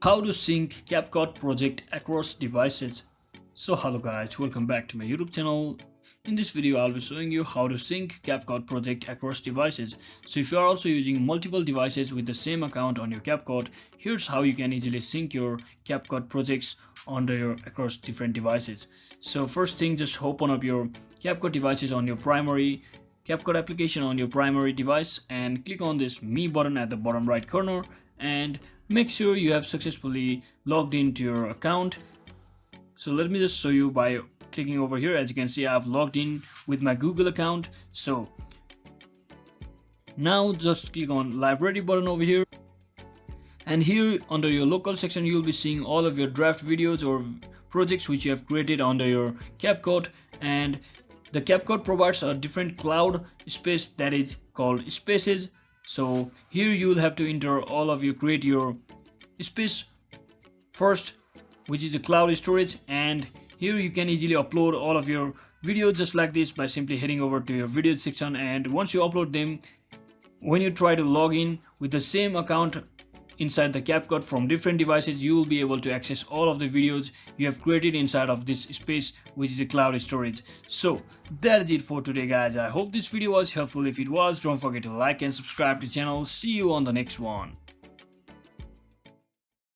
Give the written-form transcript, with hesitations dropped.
How to sync CapCut project across devices. So hello guys, welcome back to my YouTube channel. In this video I'll be showing you how to sync CapCut project across devices. So if you are also using multiple devices with the same account on your CapCut, here's how you can easily sync your CapCut projects across different devices. So first thing, just open up your CapCut devices on your primary CapCut application on your primary device and click on this Me button at the bottom right corner and make sure you have successfully logged into your account. So let me just show you by clicking over here. As you can see, I've logged in with my Google account. So now just click on library button over here, and here under your local section you'll be seeing all of your draft videos or projects which you have created under your CapCut. And the CapCut provides a different cloud space that is called spaces. So here you will have to enter all of you, create your space first, which is the cloud storage, and here you can easily upload all of your videos just like this by simply heading over to your video section. And once you upload them, when you try to log in with the same account inside the CapCut from different devices, you will be able to access all of the videos you have created inside of this space, which is a cloud storage. So that is it for today guys. I hope this video was helpful. If it was, don't forget to like and subscribe to the channel. See you on the next one.